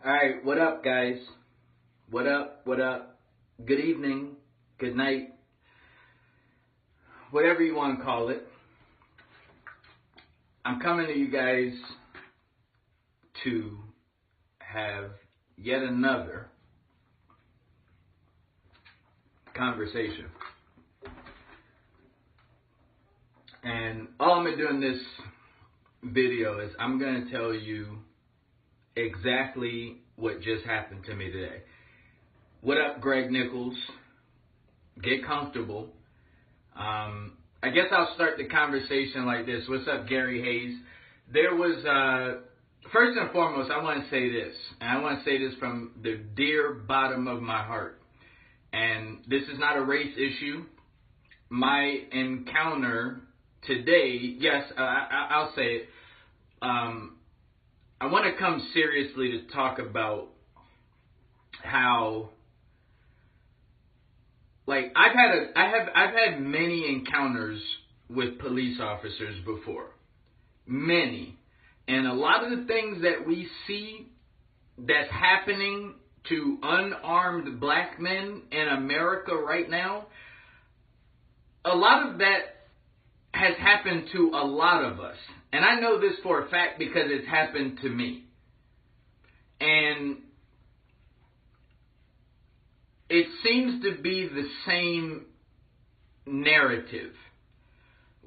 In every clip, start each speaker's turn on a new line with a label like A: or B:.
A: Alright, what up, guys? What up? What up? Good evening, good night, whatever you want to call it. I'm coming to you guys to have yet another conversation. And all I'm going to do in this video is I'm going to tell you exactly what just happened to me today. What up, Greg Nichols? Get comfortable. I guess I'll start the conversation like this. What's up, Gary Hayes? There was, first and foremost, I want to say this. And I want to say this from the dear bottom of my heart. And this is not a race issue. My encounter today, yes, I'll say it. I want to come seriously to talk about how, like, I've had many encounters with police officers before, many, and a lot of the things that we see that's happening to unarmed black men in America right now, a lot of that has happened to a lot of us. And I know this for a fact because it's happened to me. And it seems to be the same narrative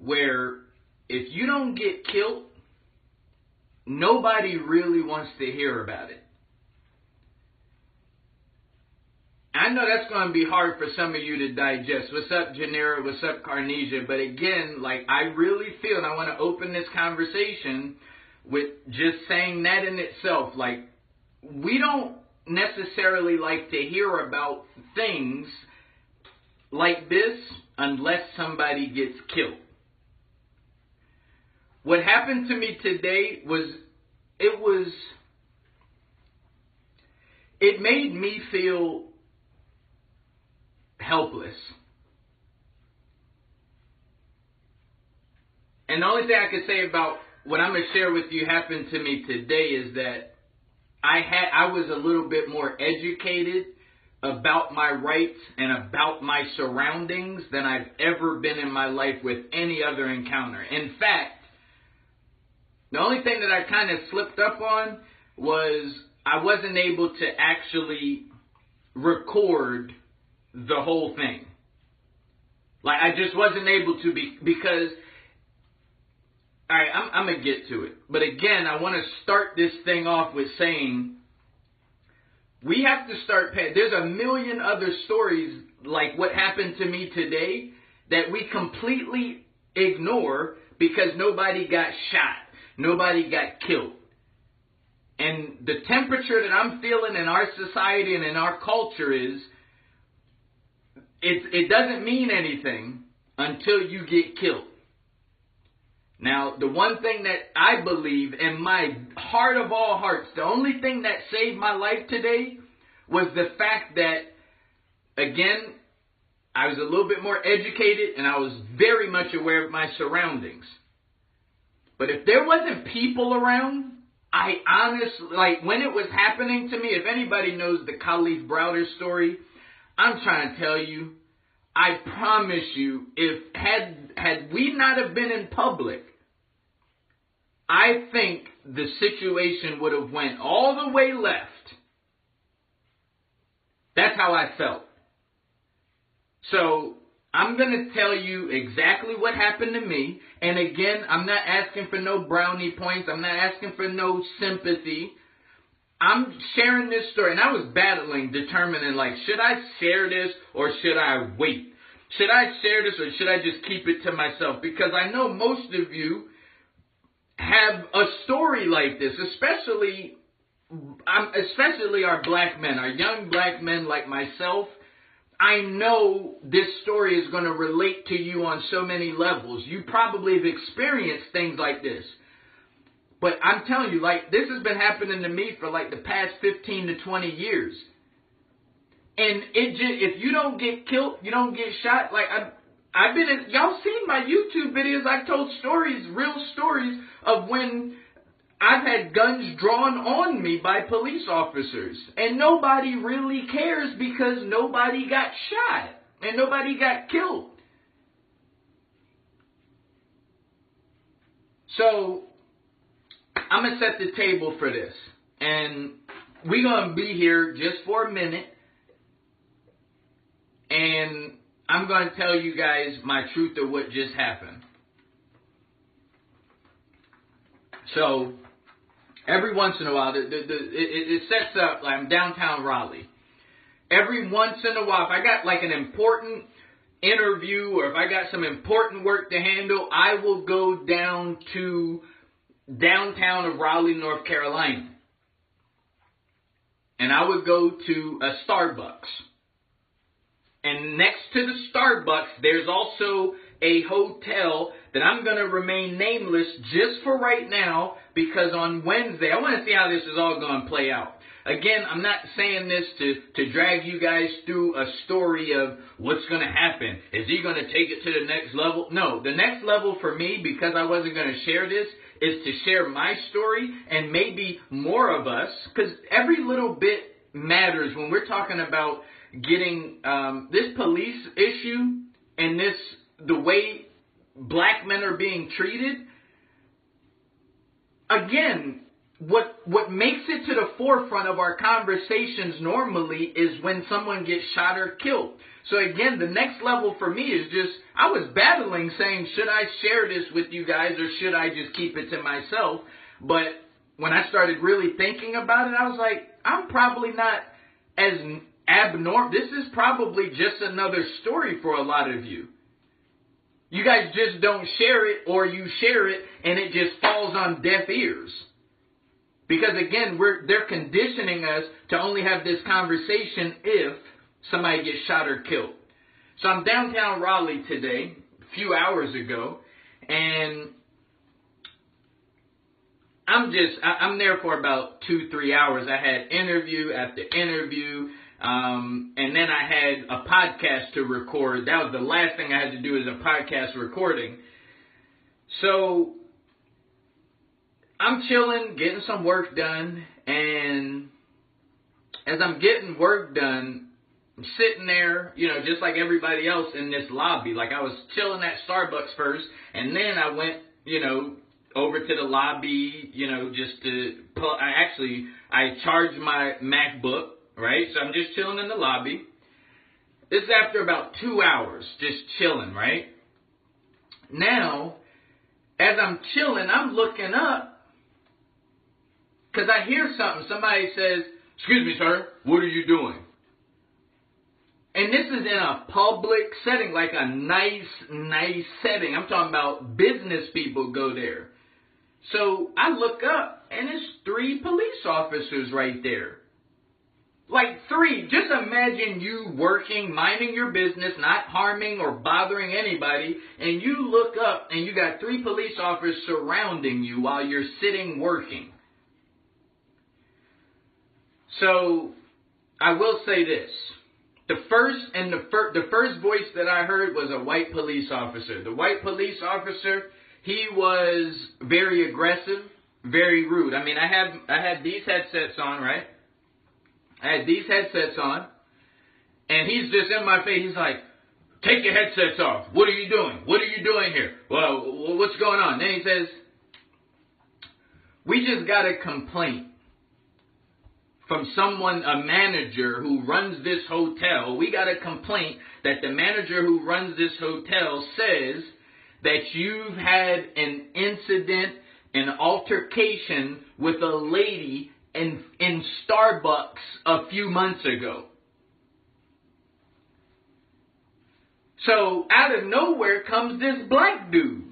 A: where if you don't get killed, nobody really wants to hear about it. I know that's going to be hard for some of you to digest. What's up, Janera? What's up, Carnesia? But again, like, I really feel, and I want to open this conversation with just saying that in itself. Like, we don't necessarily like to hear about things like this unless somebody gets killed. What happened to me today it made me feel helpless. And the only thing I can say about what I'm going to share with you happened to me today is that I was a little bit more educated about my rights and about my surroundings than I've ever been in my life with any other encounter. In fact, the only thing that I kind of slipped up on was I wasn't able to actually record the whole thing. Like, I just wasn't able to because, alright, I'm going to get to it. But again, I want to start this thing off with saying, we have to start paying. There's a million other stories like what happened to me today that we completely ignore because nobody got shot. Nobody got killed. And the temperature that I'm feeling in our society and in our culture is, it doesn't mean anything until you get killed. Now, the one thing that I believe in my heart of all hearts, the only thing that saved my life today was the fact that, again, I was a little bit more educated and I was very much aware of my surroundings. But if there wasn't people around, I honestly, like, when it was happening to me, if anybody knows the Khalif Browder story, I'm trying to tell you, I promise you, if had we not have been in public, I think the situation would have went all the way left. That's how I felt. So I'm going to tell you exactly what happened to me. And again, I'm not asking for no brownie points. I'm not asking for no sympathy. I'm sharing this story, and I was battling, determining, like, should I share this or should I wait? Should I share this or should I just keep it to myself? Because I know most of you have a story like this, especially our black men, our young black men like myself. I know this story is going to relate to you on so many levels. You probably have experienced things like this. But I'm telling you, like, this has been happening to me for like the past 15 to 20 years. And if you don't get killed, you don't get shot. Like, I've been in, y'all seen my YouTube videos. I've told stories, real stories of when I've had guns drawn on me by police officers, and nobody really cares because nobody got shot and nobody got killed. So I'm going to set the table for this, and we're going to be here just for a minute, and I'm going to tell you guys my truth of what just happened. So every once in a while, it sets up, like I'm downtown Raleigh. Every once in a while, if I got like an important interview or if I got some important work to handle, I will go down to downtown of Raleigh, North Carolina. And I would go to a Starbucks. And next to the Starbucks, there's also a hotel that I'm going to remain nameless just for right now, because on Wednesday, I want to see how this is all going to play out. Again, I'm not saying this to drag you guys through a story of what's going to happen. Is he going to take it to the next level? No, the next level for me, because I wasn't going to share this, is to share my story and maybe more of us, because every little bit matters when we're talking about getting this police issue and the way black men are being treated. Again, what makes it to the forefront of our conversations normally is when someone gets shot or killed. So again, the next level for me is just, I was battling saying, should I share this with you guys or should I just keep it to myself? But when I started really thinking about it, I was like, I'm probably not as abnormal. This is probably just another story for a lot of you. You guys just don't share it, or you share it and it just falls on deaf ears. Because again, they're conditioning us to only have this conversation if somebody gets shot or killed. So I'm downtown Raleigh today, a few hours ago, and I'm there for about 2-3 hours. I had interview after interview, and then I had a podcast to record. That was the last thing I had to do, is a podcast recording. So I'm chilling, getting some work done, and as I'm getting work done, I'm sitting there, just like everybody else in this lobby. Like, I was chilling at Starbucks first, and then I went, over to the lobby, just to pull. I charged my MacBook, right? So I'm just chilling in the lobby. This is after about 2 hours, just chilling, right? Now, as I'm chilling, I'm looking up, because I hear something. Somebody says, "Excuse me, sir, what are you doing?" And this is in a public setting, like a nice setting. I'm talking about business people go there. So I look up, and it's 3 police officers right there. Like 3. Just imagine you working, minding your business, not harming or bothering anybody, and you look up, and you got 3 police officers surrounding you while you're sitting working. So I will say this. The first voice that I heard was a white police officer. The white police officer, he was very aggressive, very rude. I mean, I had these headsets on, right? I had these headsets on, and he's just in my face. He's like, "Take your headsets off. What are you doing? What are you doing here? Well, what's going on?" Then he says, "We just got a complaint from someone, a manager who runs this hotel. We got a complaint that the manager who runs this hotel says that you've had an incident, an altercation with a lady in Starbucks a few months ago." So out of nowhere comes this black dude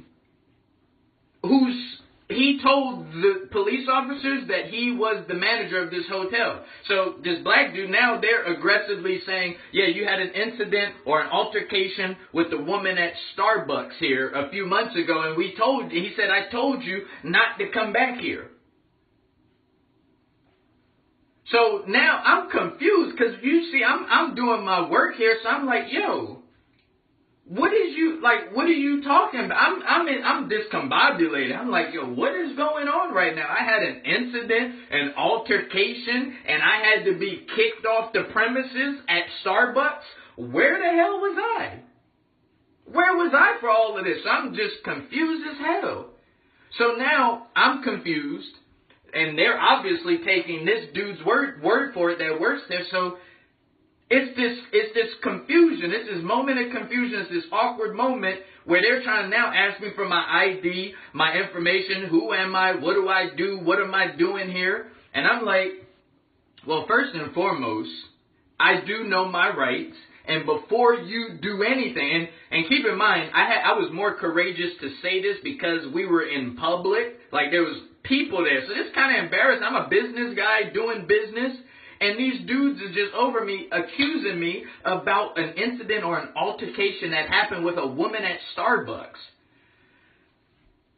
A: he told the police officers that he was the manager of this hotel. So this black dude, now they're aggressively saying, "Yeah, you had an incident or an altercation with the woman at Starbucks here a few months ago, and he said, I told you not to come back here." So now I'm confused, because you see, I'm doing my work here, so I'm like, yo, what are you talking about? I'm discombobulated. I'm like, yo, what is going on right now? I had an incident, an altercation, and I had to be kicked off the premises at Starbucks. Where the hell was I? Where was I for all of this? I'm just confused as hell. So now I'm confused, and they're obviously taking this dude's word for it that works there. So it's this confusion. It's this moment of confusion. It's this awkward moment where they're trying to now ask me for my ID, my information. Who am I? What do I do? What am I doing here? And I'm like, well, first and foremost, I do know my rights. And before you do anything, and keep in mind, I was more courageous to say this because we were in public. Like, there was people there. So it's kind of embarrassing. I'm a business guy doing business. And these dudes are just over me, accusing me about an incident or an altercation that happened with a woman at Starbucks.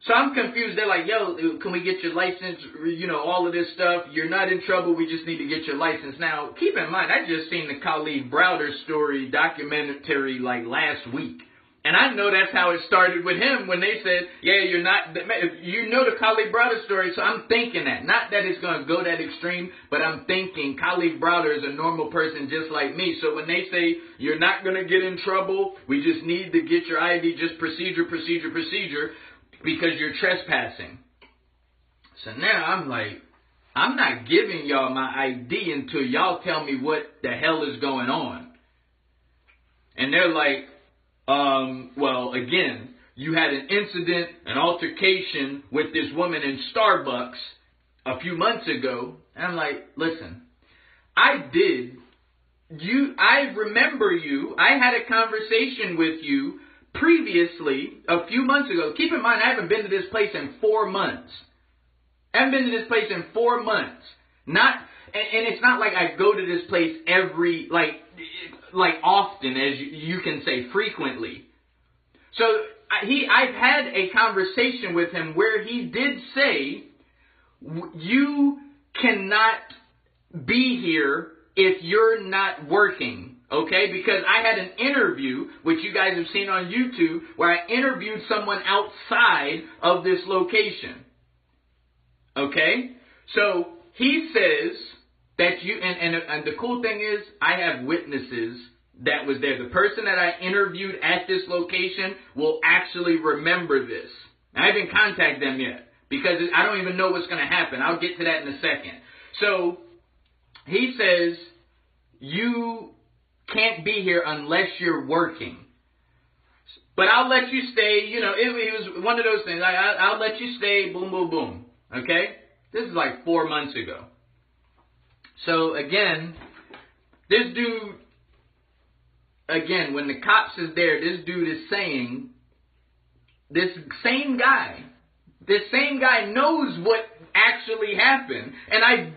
A: So I'm confused. They're like, yo, can we get your license? You know, all of this stuff. You're not in trouble. We just need to get your license. Now, keep in mind, I just seen the Khalid Browder story documentary like last week. And I know that's how it started with him when they said, yeah, you're not, you know the Khalid Browder story. So I'm thinking that. Not that it's going to go that extreme, but I'm thinking Khalid Browder is a normal person just like me. So when they say you're not going to get in trouble, we just need to get your ID, just procedure, because you're trespassing. So now I'm like, I'm not giving y'all my ID until y'all tell me what the hell is going on. And they're like, well, again, you had an incident, an altercation with this woman in Starbucks a few months ago. And I'm like, listen, I remember you. I had a conversation with you previously, a few months ago. Keep in mind, I haven't been to this place in 4 months. And it's not like I go to this place every, like often, as you can say, frequently. So I've had a conversation with him where he did say, you cannot be here if you're not working. Okay, because I had an interview, which you guys have seen on YouTube, where I interviewed someone outside of this location. Okay, so he says that you, and the cool thing is, I have witnesses that was there. The person that I interviewed at this location will actually remember this. I haven't contacted them yet, because I don't even know what's going to happen. I'll get to that in a second. So he says, you can't be here unless you're working. But I'll let you stay. You know, it was one of those things. I'll let you stay. Boom, boom, boom. Okay? This is like 4 months ago. So again, this dude, when the cops is there, this dude is saying, this same guy knows what actually happened. And I've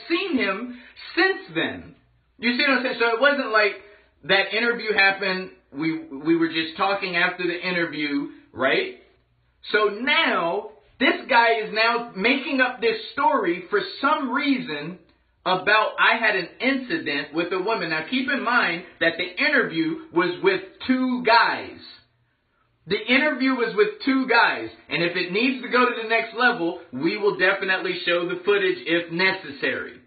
A: seen him since then. You see what I'm saying? So it wasn't like that interview happened, we were just talking after the interview, right? So now, this guy is now making up this story for some reason about I had an incident with a woman. Now keep in mind that the interview was with 2 guys. The interview was with 2 guys. And if it needs to go to the next level, we will definitely show the footage if necessary.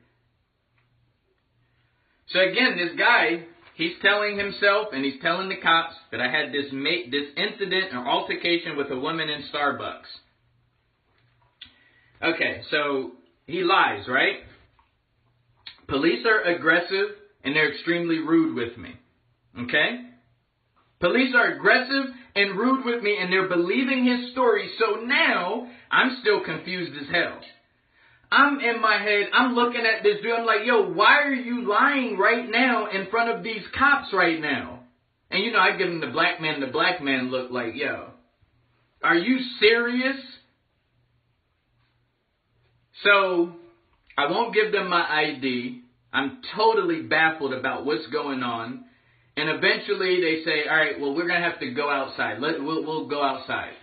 A: So again, this guy, he's telling himself and he's telling the cops that I had this incident or altercation with a woman in Starbucks. Okay, so he lies, right? Police are aggressive and they're extremely rude with me. Okay? Police are aggressive and rude with me and they're believing his story. So now I'm still confused as hell. I'm in my head, I'm looking at this dude, I'm like, yo, why are you lying right now in front of these cops right now? And you know, I give him the black man look like, yo, are you serious? So, I won't give them my ID. I'm totally baffled about what's going on. And eventually they say, all right, well, we're going to have to go outside. We'll go outside.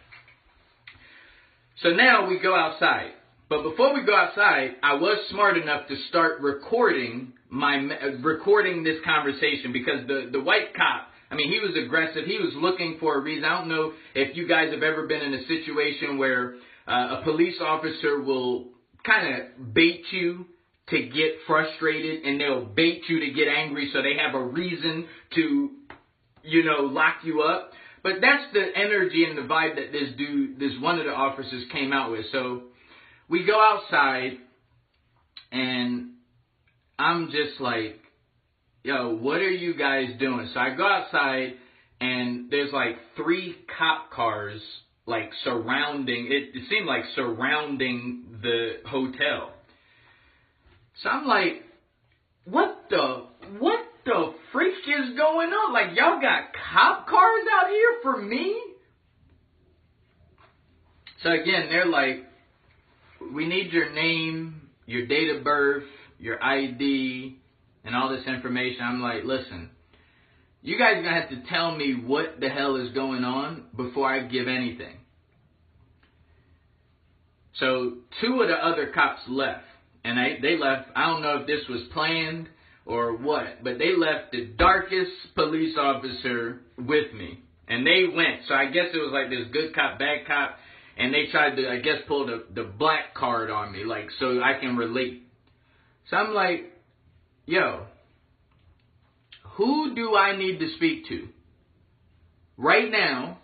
A: So now we go outside. But before we go outside, I was smart enough to start recording this conversation because the white cop I mean, he was aggressive. He was looking for a reason. I don't know if you guys have ever been in a situation where a police officer will kind of bait you to get frustrated, and they'll bait you to get angry so they have a reason to, lock you up. But that's the energy and the vibe that this one of the officers came out with. So we go outside, and I'm just like, yo, what are you guys doing? So I go outside, and there's like 3 cop cars like surrounding, it seemed like surrounding the hotel. So I'm like, what the freak is going on? Like, y'all got cop cars out here for me? So again, they're like, we need your name, your date of birth, your ID, and all this information. I'm like, listen, you guys are going to have to tell me what the hell is going on before I give anything. So 2 of the other cops left. And they left, I don't know if this was planned or what, but they left the darkest police officer with me. And they went. So I guess it was like this good cop, bad cop. And they tried to, I guess, pull the black card on me, like, so I can relate. So I'm like, yo, who do I need to speak to right now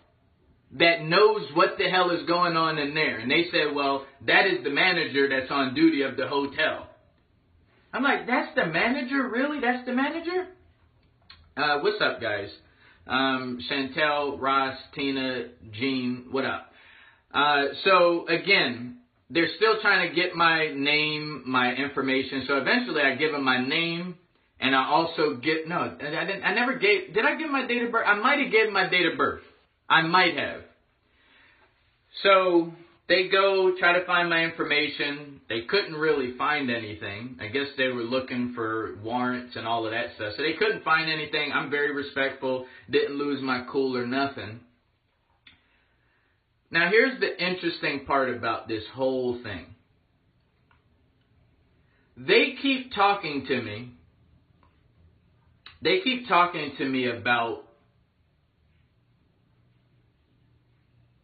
A: that knows what the hell is going on in there? And they said, well, that is the manager that's on duty of the hotel. I'm like, that's the manager? Really? That's the manager? What's up, guys? Chantel, Ross, Tina, Jean, what up? So, again, they're still trying to get my name, my information. So eventually I give them my name, and I also did I give my date of birth? I might have given my date of birth. I might have. So they go try to find my information. They couldn't really find anything. I guess they were looking for warrants and all of that stuff. So they couldn't find anything. I'm very respectful. Didn't lose my cool or nothing. Now here's the interesting part about this whole thing. They keep talking to me. They keep talking to me about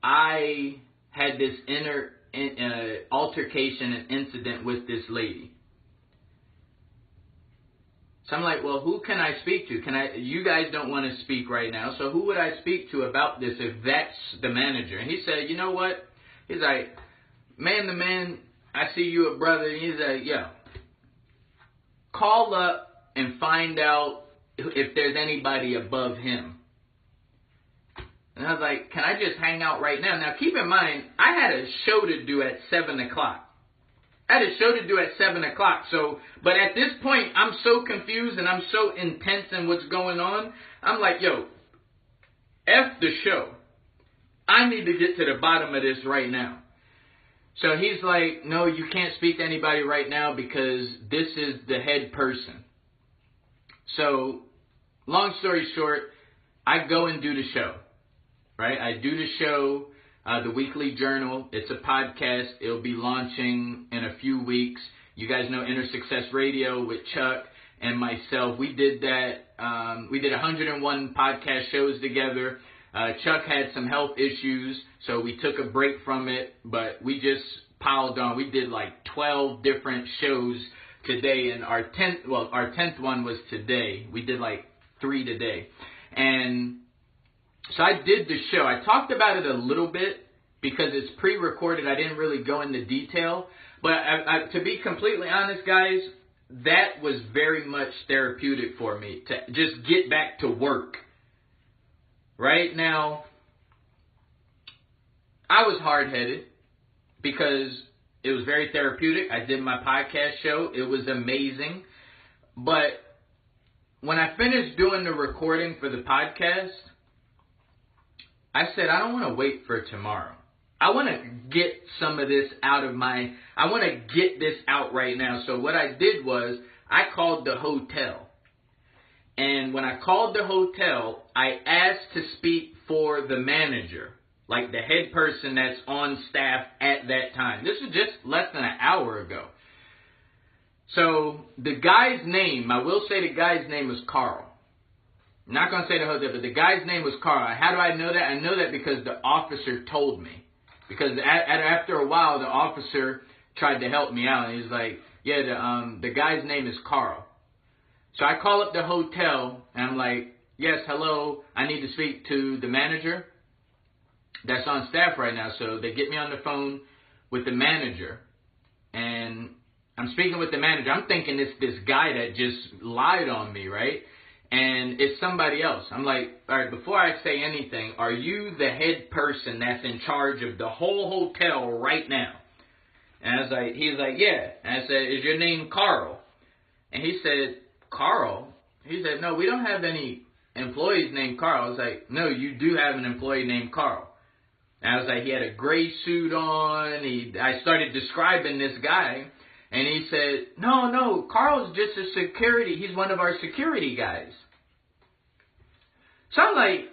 A: I had this altercation and incident with this lady. So I'm like, well, who can I speak to? You guys don't want to speak right now, so who would I speak to about this if that's the manager? And he said, you know what? He's like, man to man, I see you a brother. And he's like, yo, call up and find out if there's anybody above him. And I was like, can I just hang out right now? Now, keep in mind, I had a show to do at 7 o'clock. So, but at this point, I'm so confused and I'm so intense in what's going on. I'm like, yo, F the show. I need to get to the bottom of this right now. So he's like, no, you can't speak to anybody right now because this is the head person. So, long story short, I go and do the show. Right? I do the show, the Weekly Journal. It's a podcast. It'll be launching in a few weeks. You guys know Inner Success Radio with Chuck and myself. We did that. We did 101 podcast shows together. Chuck had some health issues, so we took a break from it, but we just piled on. We did like 12 different shows today, and our 10th one was today. We did like 3 today. And so I did the show. I talked about it a little bit because it's pre-recorded. I didn't really go into detail. But to be completely honest, guys, that was very much therapeutic for me to just get back to work. Right now, I was hard-headed because it was very therapeutic. I did my podcast show. It was amazing. But when I finished doing the recording for the podcast, I said, I don't want to wait for tomorrow. I want to get some of this I want to get this out right now. So what I did was I called the hotel. And when I called the hotel, I asked to speak for the manager, like the head person that's on staff at that time. This was just less than an hour ago. So the guy's name, I will say the guy's name was Carl. I'm not going to say the hotel, but the guy's name was Carl. How do I know that? I know that because the officer told me. Because after a while, the officer tried to help me out. And he was like, yeah, the guy's name is Carl. So I call up the hotel, and I'm like, yes, hello, I need to speak to the manager that's on staff right now. So they get me on the phone with the manager, and I'm speaking with the manager. I'm thinking it's this guy that just lied on me, right? And it's somebody else. I'm like, all right, before I say anything, are you the head person that's in charge of the whole hotel right now? And I was like, he's like, yeah. And I said, is your name Carl? And he said, Carl? He said, no, we don't have any employees named Carl. I was like, no, you do have an employee named Carl. And I was like, he had a gray suit on. I started describing this guy. And he said, no, Carl's just a security. He's one of our security guys. So I'm like,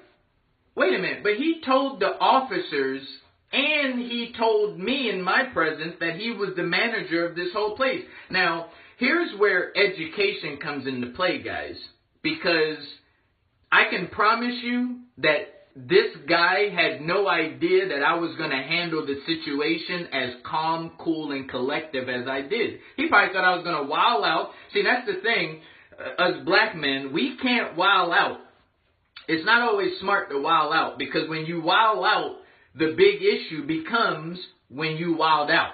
A: wait a minute. But he told the officers and he told me in my presence that he was the manager of this whole place. Now, here's where education comes into play, guys. Because I can promise you that this guy had no idea that I was going to handle the situation as calm, cool, and collective as I did. He probably thought I was going to wild out. See, that's the thing. Us black men, we can't wild out. It's not always smart to wild out, because when you wild out, the big issue becomes when you wild out.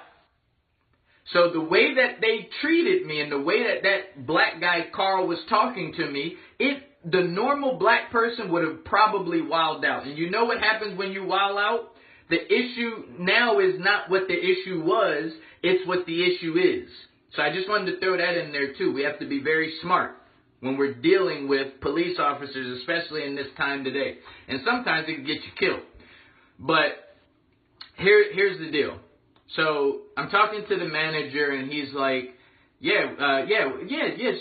A: So the way that they treated me and the way that that black guy Carl was talking to me, the normal black person would have probably wilded out. And you know what happens when you wild out? The issue now is not what the issue was, it's what the issue is. So I just wanted to throw that in there too. We have to be very smart when we're dealing with police officers, especially in this time today. And sometimes it can get you killed. But here's the deal. So I'm talking to the manager, and he's like, yeah,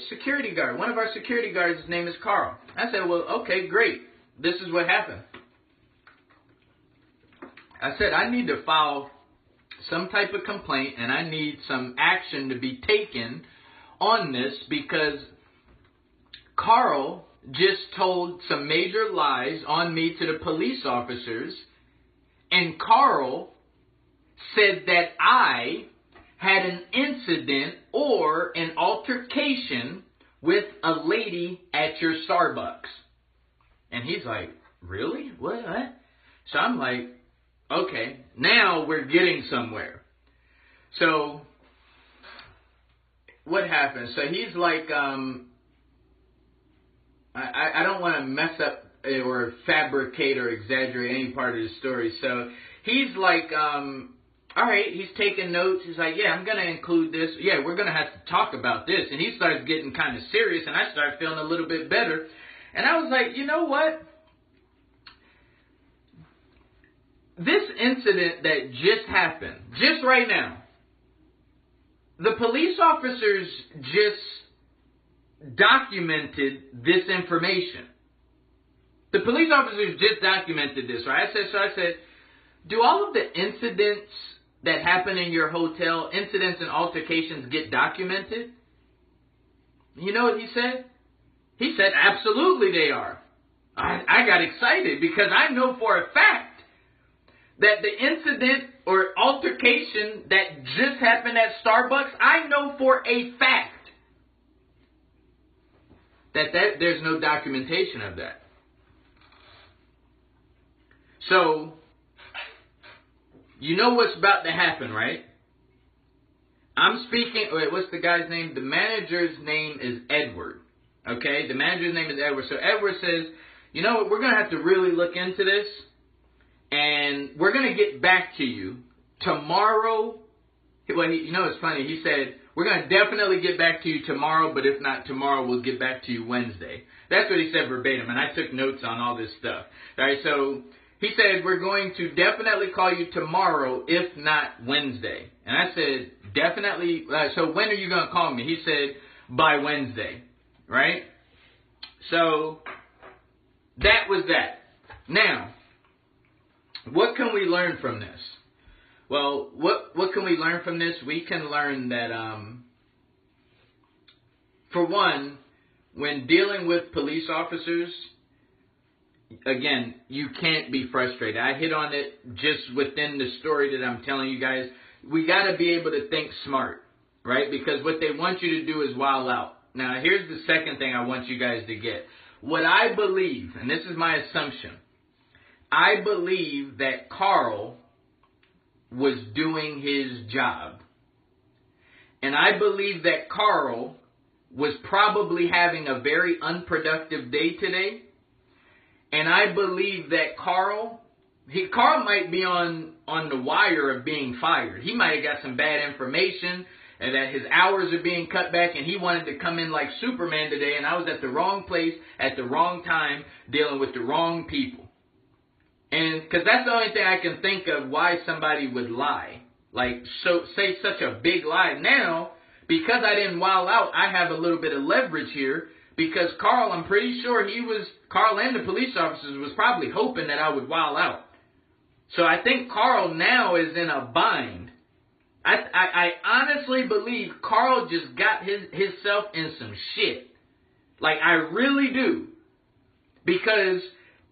A: security guard. One of our security guards, his name is Carl. I said, well, okay, great. This is what happened. I said, I need to file some type of complaint, and I need some action to be taken on this, because Carl just told some major lies on me to the police officers, and Carl said that I had an incident or an altercation with a lady at your Starbucks. And he's like, really? What? So I'm like, okay, now we're getting somewhere. So what happened? So he's like, I don't want to mess up or fabricate or exaggerate any part of the story. So he's like, all right, he's taking notes. He's like, yeah, I'm going to include this. Yeah, we're going to have to talk about this. And he starts getting kind of serious, and I start feeling a little bit better. And I was like, you know what? This incident that just happened, just right now, the police officers just documented this information. The police officers just documented this, right? I said, do all of the incidents that happen in your hotel, incidents and altercations, get documented? You know what he said? He said, absolutely they are. I got excited because I know for a fact that the incident or altercation that just happened at Starbucks, I know for a fact that there's no documentation of that. So, you know what's about to happen, right? I'm speaking, what's the guy's name? The manager's name is Edward. Okay? The manager's name is Edward. So Edward says, you know what, we're going to have to really look into this, and we're going to get back to you tomorrow. Well, you know, it's funny. He said, we're going to definitely get back to you tomorrow, but if not tomorrow, we'll get back to you Wednesday. That's what he said verbatim, and I took notes on all this stuff. All right, so he said, we're going to definitely call you tomorrow, if not Wednesday. And I said, definitely. So when are you going to call me? He said, by Wednesday. Right? So that was that. Now, what can we learn from this? Well, what can we learn from this? We can learn that, for one, when dealing with police officers, again, you can't be frustrated. I hit on it just within the story that I'm telling you guys. We got to be able to think smart, right? Because what they want you to do is wild out. Now, here's the second thing I want you guys to get. What I believe, and this is my assumption, I believe that Carl was doing his job. And I believe that Carl was probably having a very unproductive day today. And I believe that Carl might be on the wire of being fired. He might have got some bad information and that his hours are being cut back and he wanted to come in like Superman today, and I was at the wrong place at the wrong time dealing with the wrong people. And because that's the only thing I can think of why somebody would lie. Like, so say such a big lie. Now, because I didn't wild out, I have a little bit of leverage here. Because Carl, I'm pretty sure Carl and the police officers was probably hoping that I would wild out. So I think Carl now is in a bind. I honestly believe Carl just got himself in some shit. Like, I really do. Because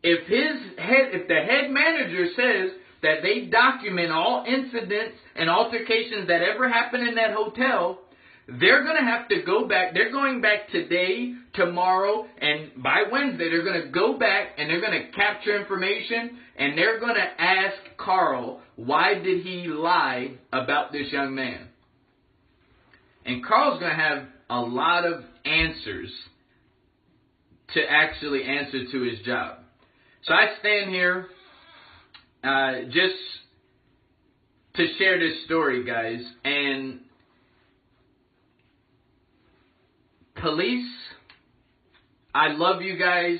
A: if the head manager says that they document all incidents and altercations that ever happened in that hotel, they're going to have to go back. They're going back today, tomorrow, and by Wednesday, they're going to go back and they're going to capture information and they're going to ask Carl, why did he lie about this young man? And Carl's going to have a lot of answers to actually answer to his job. So I stand here just to share this story, guys, and police, I love you guys.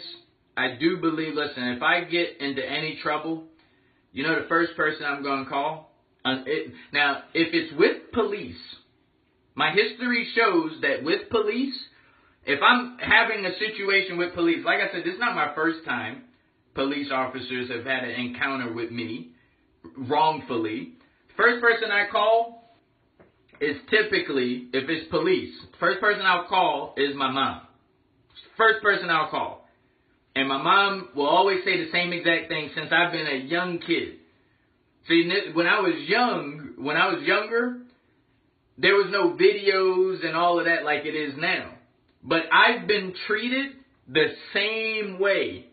A: I do believe, listen, if I get into any trouble, you know the first person I'm going to call? Now, if it's with police, my history shows that with police, if I'm having a situation with police, like I said, this is not my first time police officers have had an encounter with me wrongfully. First person I call is typically, if it's police, first person I'll call is my mom. First person I'll call. And my mom will always say the same exact thing since I've been a young kid. See, when I was younger, there was no videos and all of that like it is now. But I've been treated the same way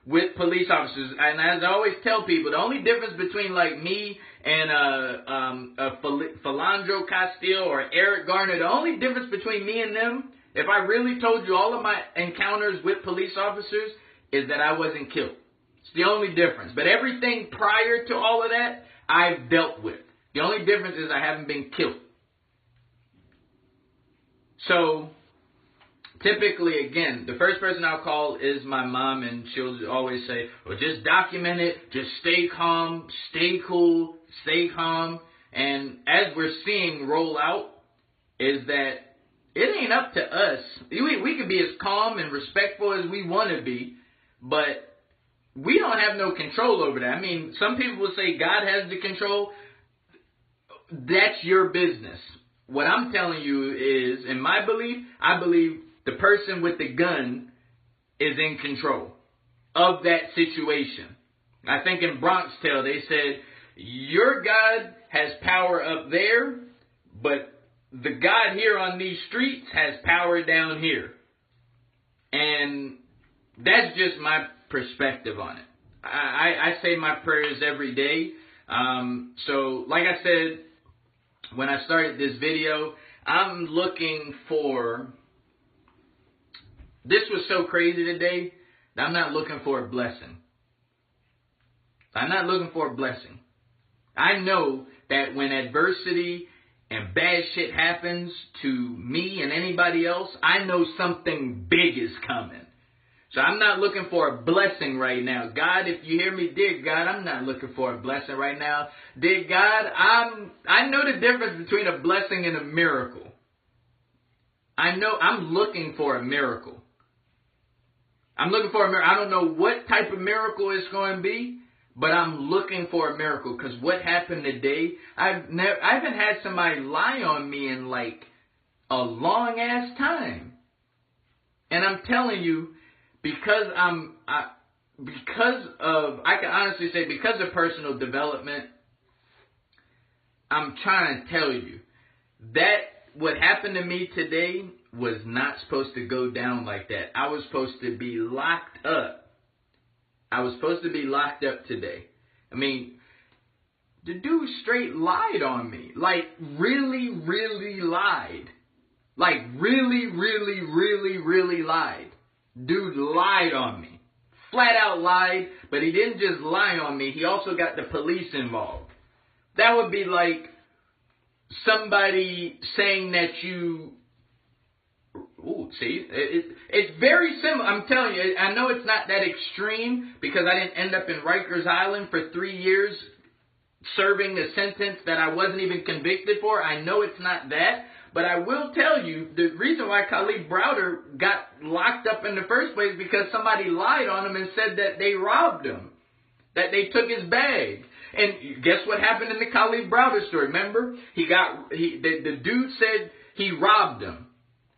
A: with police officers. And as I always tell people, the only difference between like me and Philandro Castile or Eric Garner, the only difference between me and them, if I really told you all of my encounters with police officers, is that I wasn't killed. It's the only difference. But everything prior to all of that, I've dealt with. The only difference is I haven't been killed. So typically, again, the first person I'll call is my mom, and she'll always say, well, just document it, just stay calm, stay cool, stay calm. And as we're seeing roll out, is that it ain't up to us. We can be as calm and respectful as we want to be, but we don't have no control over that. I mean, some people will say God has the control. That's your business. What I'm telling you is, in my belief, I believe the person with the gun is in control of that situation. I think in Bronx Tale they said, your God has power up there, but the God here on these streets has power down here. And that's just my perspective on it. I say my prayers every day. So like I said, when I started this video, I'm looking for... This was so crazy today that I'm not looking for a blessing. I'm not looking for a blessing. I know that when adversity and bad shit happens to me and anybody else, I know something big is coming. So I'm not looking for a blessing right now. God, if you hear me, dear God, I'm not looking for a blessing right now. Dear God, I know the difference between a blessing and a miracle. I know I'm looking for a miracle. I'm looking for a miracle. I don't know what type of miracle it's going to be, but I'm looking for a miracle. Because what happened today, I haven't had somebody lie on me in like a long ass time. And I'm telling you, because I can honestly say, because of personal development, I'm trying to tell you that what happened to me today was not supposed to go down like that. I was supposed to be locked up. I was supposed to be locked up today. I mean, the dude straight lied on me. Like, really, really lied. Like, really, really, really, really lied. Dude lied on me. Flat out lied, but he didn't just lie on me. He also got the police involved. That would be like somebody saying that you... Ooh, see, it's very similar. I'm telling you, I know it's not that extreme because I didn't end up in Rikers Island for 3 years serving the sentence that I wasn't even convicted for. I know it's not that. But I will tell you, the reason why Khalid Browder got locked up in the first place is because somebody lied on him and said that they robbed him, that they took his bag. And guess what happened in the Khalid Browder story? Remember, the dude said he robbed him,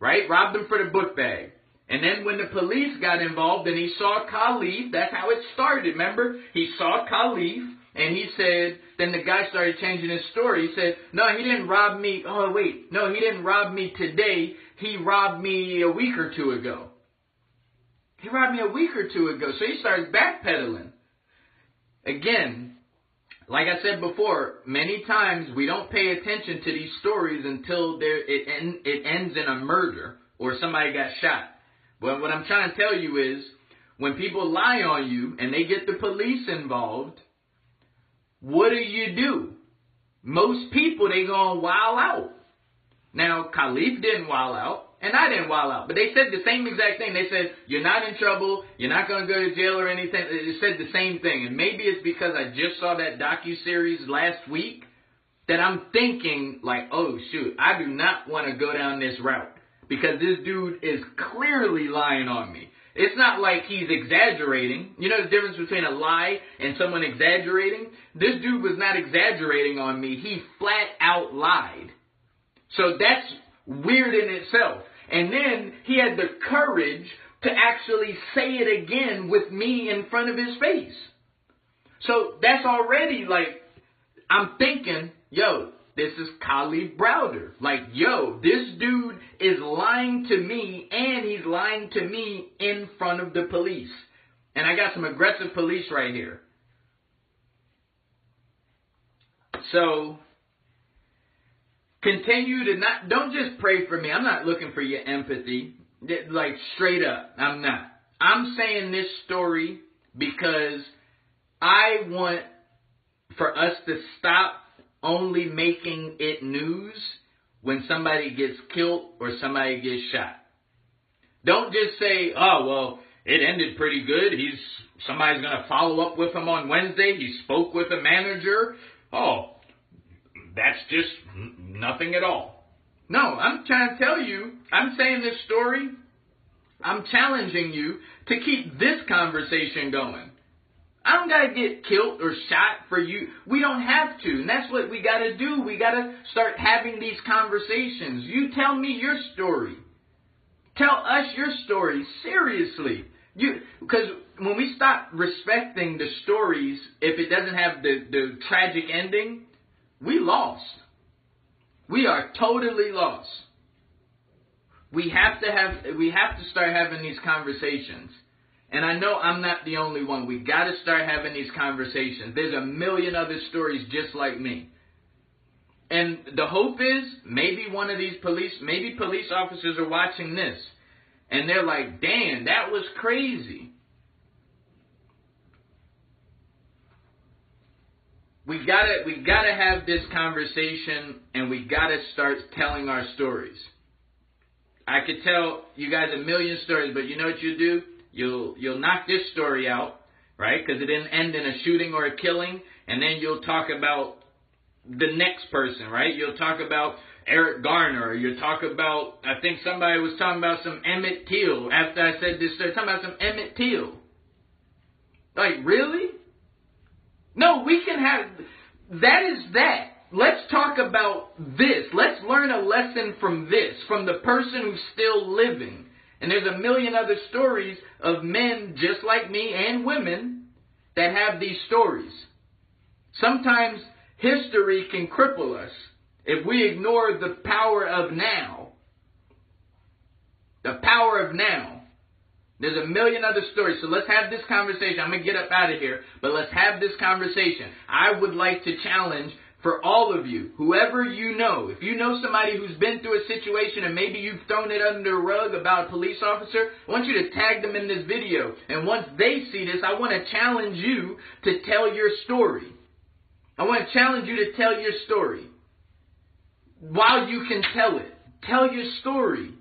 A: right? Robbed him for the book bag. And then when the police got involved and he saw Khalid, that's how it started, remember? He saw Khalid. And he said, then the guy started changing his story. He said, no, he didn't rob me. Oh, wait. No, he didn't rob me today. He robbed me a week or two ago. He robbed me a week or two ago. So he started backpedaling. Again, like I said before, many times we don't pay attention to these stories until it ends in a murder or somebody got shot. But what I'm trying to tell you is, when people lie on you and they get the police involved, what do? Most people, they gonna wild out. Now, Khalif didn't wild out, and I didn't wild out. But they said the same exact thing. They said, you're not in trouble, you're not gonna go to jail or anything. They said the same thing. And maybe it's because I just saw that docuseries last week that I'm thinking, like, oh, shoot, I do not want to go down this route. Because this dude is clearly lying on me. It's not like he's exaggerating. You know the difference between a lie and someone exaggerating? This dude was not exaggerating on me. He flat out lied. So that's weird in itself. And then he had the courage to actually say it again with me in front of his face. So that's already like, I'm thinking, yo, this is Khalid Browder. Like, yo, this dude is lying to me, and he's lying to me in front of the police. And I got some aggressive police right here. So, continue to don't just pray for me. I'm not looking for your empathy. Like, straight up, I'm not. I'm saying this story because I want for us to stop only making it news when somebody gets killed or somebody gets shot. Don't just say, oh, well, it ended pretty good. Somebody's going to follow up with him on Wednesday. He spoke with a manager. Oh, that's just nothing at all. No, I'm trying to tell you, I'm saying this story, I'm challenging you to keep this conversation going. I don't got to get killed or shot for you. We don't have to. And that's what we got to do. We got to start having these conversations. You tell me your story. Tell us your story. Seriously. Because when we stop respecting the stories, if it doesn't have the tragic ending, we lost. We are totally lost. We have to start having these conversations. And I know I'm not the only one. We got to start having these conversations. There's a million other stories just like me. And the hope is maybe police officers are watching this. And they're like, damn, that was crazy. We gotta have this conversation, and we gotta start telling our stories. I could tell you guys a million stories, but you know what you do? You'll knock this story out, right? Because it didn't end in a shooting or a killing. And then you'll talk about the next person, right? You'll talk about Eric Garner. Or you'll talk about, I think somebody was talking about some Emmett Till. After I said this story, talking about some Emmett Till. Like, really? No, we can have, that is that. Let's talk about this. Let's learn a lesson from this, from the person who's still living. And there's a million other stories of men just like me and women that have these stories. Sometimes history can cripple us if we ignore the power of now. The power of now. There's a million other stories. So let's have this conversation. I'm going to get up out of here, but let's have this conversation. I would like to challenge for all of you, whoever you know, if you know somebody who's been through a situation and maybe you've thrown it under a rug about a police officer, I want you to tag them in this video. And once they see this, I want to challenge you to tell your story. I want to challenge you to tell your story. While you can tell it, tell your story.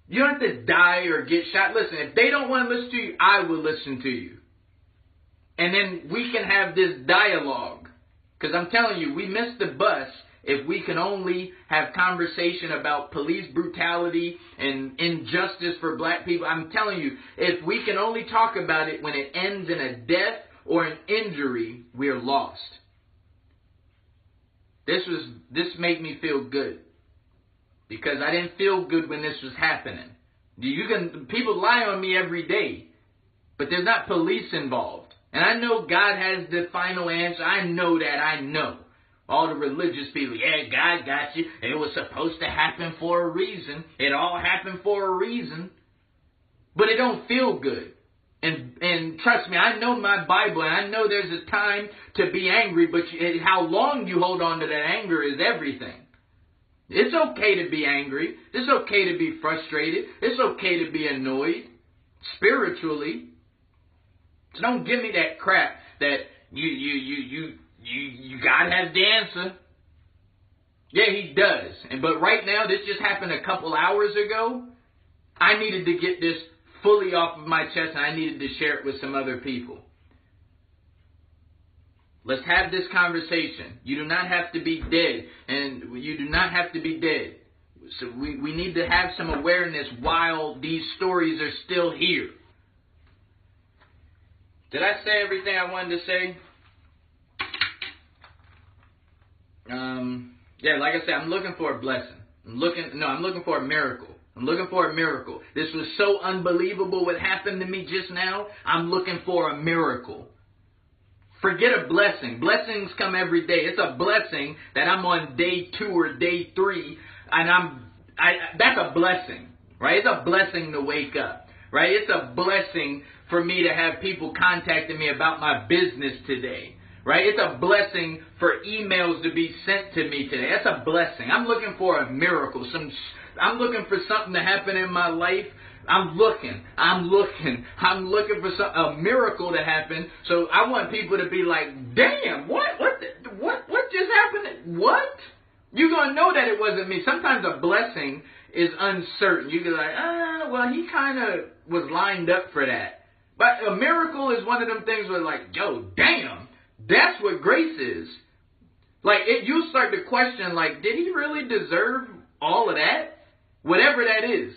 A: You don't have to die or get shot. Listen, if they don't want to listen to you, I will listen to you. And then we can have this dialogue. Because I'm telling you, we miss the bus if we can only have conversation about police brutality and injustice for black people. I'm telling you, if we can only talk about it when it ends in a death or an injury, we're lost. This made me feel good. Because I didn't feel good when this was happening. People lie on me every day. But there's not police involved. And I know God has the final answer. I know that. I know. All the religious people, yeah, God got you. It was supposed to happen for a reason. It all happened for a reason. But it don't feel good. And trust me, I know my Bible, and I know there's a time to be angry, but how long you hold on to that anger is everything. It's okay to be angry. It's okay to be frustrated. It's okay to be annoyed spiritually. So don't give me that crap that God has the answer. Yeah, he does. But right now, this just happened a couple hours ago. I needed to get this fully off of my chest, and I needed to share it with some other people. Let's have this conversation. You do not have to be dead. And you do not have to be dead. So we need to have some awareness while these stories are still here. Did I say everything I wanted to say? Yeah, like I said, I'm looking for a blessing. I'm looking for a miracle. I'm looking for a miracle. This was so unbelievable what happened to me just now. I'm looking for a miracle. Forget a blessing. Blessings come every day. It's a blessing that I'm on day 2 or day 3, and that's a blessing, right? It's a blessing to wake up, right? It's a blessing for me to have people contacting me about my business today, right? It's a blessing for emails to be sent to me today. That's a blessing. I'm looking for a miracle. I'm looking for something to happen in my life. I'm looking for a miracle to happen. So I want people to be like, damn, what just happened? What? You're going to know that it wasn't me. Sometimes a blessing is uncertain. You can be like, well, he kind of was lined up for that. But a miracle is one of them things where like, yo, damn, that's what grace is. Like, you start to question, like, did he really deserve all of that? Whatever that is.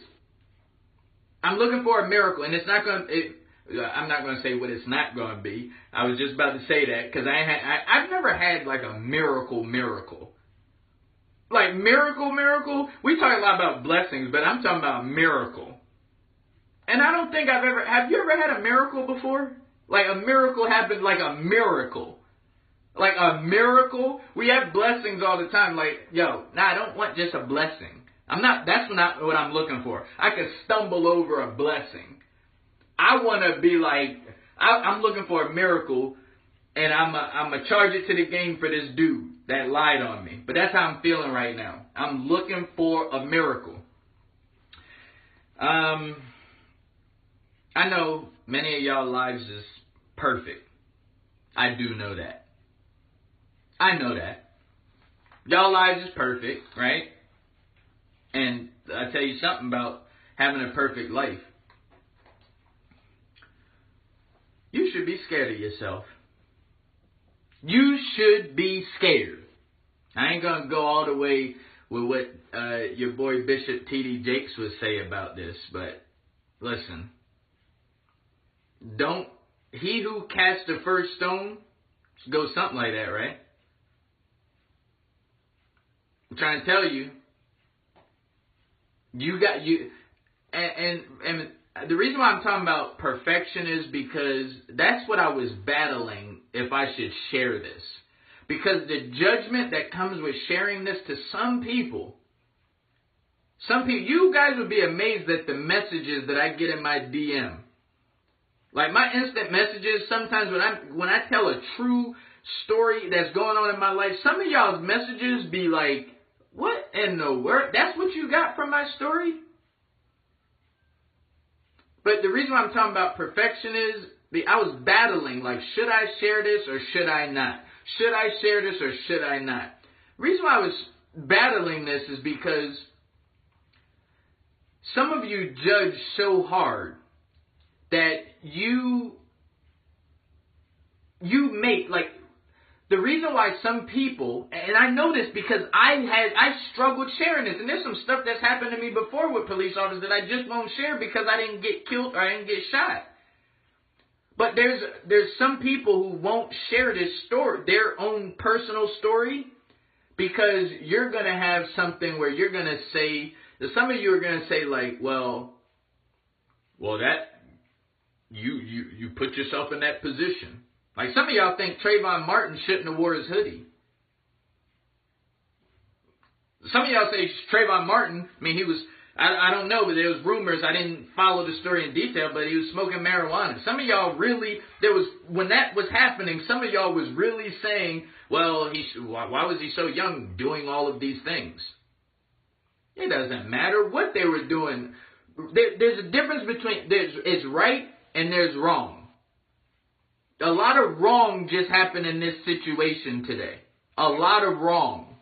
A: I'm looking for a miracle, and it's not going to, I'm not going to say what it's not going to be. I was just about to say that, because I've never had, like, a miracle. Like, miracle, we talk a lot about blessings, but I'm talking about a miracle. And I don't think have you ever had a miracle before? Like, a miracle happened, like a miracle. Like, a miracle? We have blessings all the time, like, I don't want just a blessing. That's not what I'm looking for. I could stumble over a blessing. I want to be like, I'm looking for a miracle, and I'm going to charge it to the game for this dude that lied on me. But that's how I'm feeling right now. I'm looking for a miracle. I know many of y'all lives is perfect. I do know that. I know that. Y'all lives is perfect, right? And I tell you something about having a perfect life. You should be scared of yourself. You should be scared. I ain't going to go all the way with what your boy Bishop T.D. Jakes would say about this, but listen. He who cast the first stone, goes something like that, right? I'm trying to tell you. and the reason why I'm talking about perfection is because that's what I was battling if I should share this. Because the judgment that comes with sharing this to some people, you guys would be amazed at the messages that I get in my DM. Like my instant messages, sometimes when I tell a true story that's going on in my life, some of y'all's messages be like, what in the world? That's what you got from my story? But the reason why I'm talking about perfection is I was battling, like, should I share this or should I not? Should I share this or should I not? The reason why I was battling this is because some of you judge so hard that you make, like, the reason why some people, and I know this because I struggled sharing this, and there's some stuff that's happened to me before with police officers that I just won't share because I didn't get killed or I didn't get shot. But there's some people who won't share this story, their own personal story, because you're going to have something where you're going to say, some of you are going to say like, well, that, you put yourself in that position. Like some of y'all think Trayvon Martin shouldn't have wore his hoodie. Some of y'all say Trayvon Martin, I mean, he was, I don't know, but there was rumors, I didn't follow the story in detail, but he was smoking marijuana. Some of y'all really, when that was happening, some of y'all was really saying, well, why was he so young doing all of these things? It doesn't matter what they were doing. There's a difference between, it's right and there's wrong. A lot of wrong just happened in this situation today. A lot of wrong.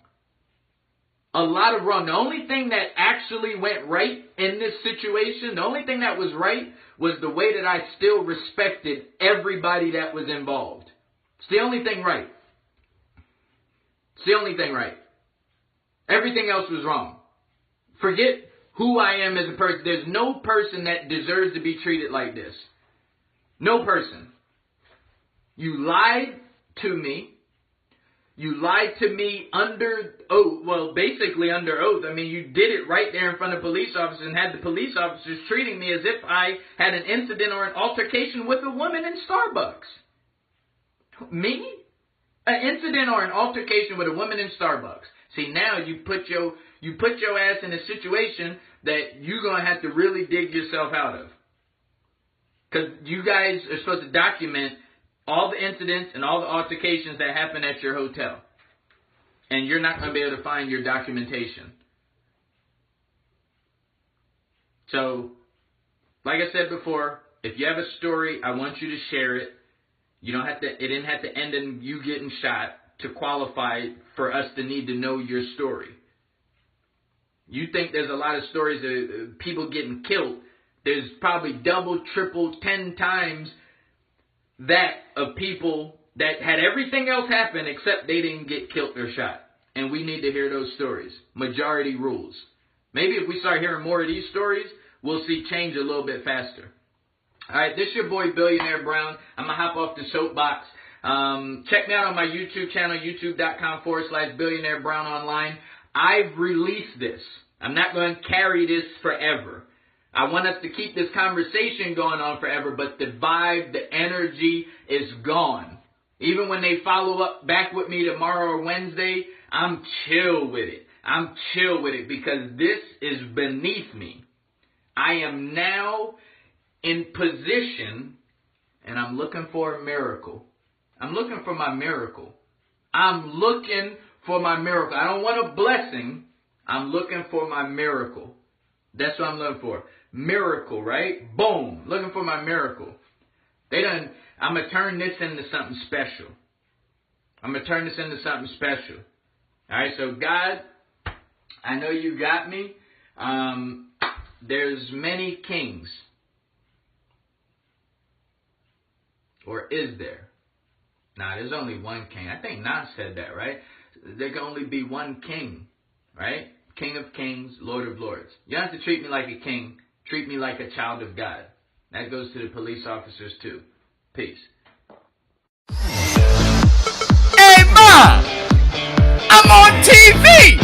A: A lot of wrong. The only thing that actually went right in this situation, the only thing that was right was the way that I still respected everybody that was involved. It's the only thing right. It's the only thing right. Everything else was wrong. Forget who I am as a person. There's no person that deserves to be treated like this. No person. You lied to me. You lied to me under oath. Well, basically under oath. I mean, you did it right there in front of police officers and had the police officers treating me as if I had an incident or an altercation with a woman in Starbucks. Me? An incident or an altercation with a woman in Starbucks. See, now you put your ass in a situation that you're going to have to really dig yourself out of. Because you guys are supposed to document all the incidents and all the altercations that happen at your hotel. And you're not going to be able to find your documentation. So, like I said before, if you have a story, I want you to share it. You don't have to, it didn't have to end in you getting shot to qualify for us to need to know your story. You think there's a lot of stories of people getting killed. There's probably double, triple, 10 times that of people that had everything else happen except they didn't get killed or shot. And we need to hear those stories. Majority rules. Maybe if we start hearing more of these stories, we'll see change a little bit faster. All right, this is your boy Billionaire Brown. I'm going to hop off the soapbox. Check me out on my YouTube channel, youtube.com/Billionaire Brown online. I've released this. I'm not going to carry this forever. I want us to keep this conversation going on forever, but the vibe, the energy is gone. Even when they follow up back with me tomorrow or Wednesday, I'm chill with it. I'm chill with it because this is beneath me. I am now in position and I'm looking for a miracle. I'm looking for my miracle. I'm looking for my miracle. I don't want a blessing. I'm looking for my miracle. That's what I'm looking for. Miracle, right? Boom. Looking for my miracle. I'm going to turn this into something special. I'm going to turn this into something special. All right, so God, I know you got me. There's many kings. Or is there? Nah, there's only one king. I think Nas said that, right? There can only be one king, right? King of kings, Lord of lords. You don't have to treat me like a king. Treat me like a child of God. That goes to the police officers too. Peace.
B: Hey, Ma! I'm on TV!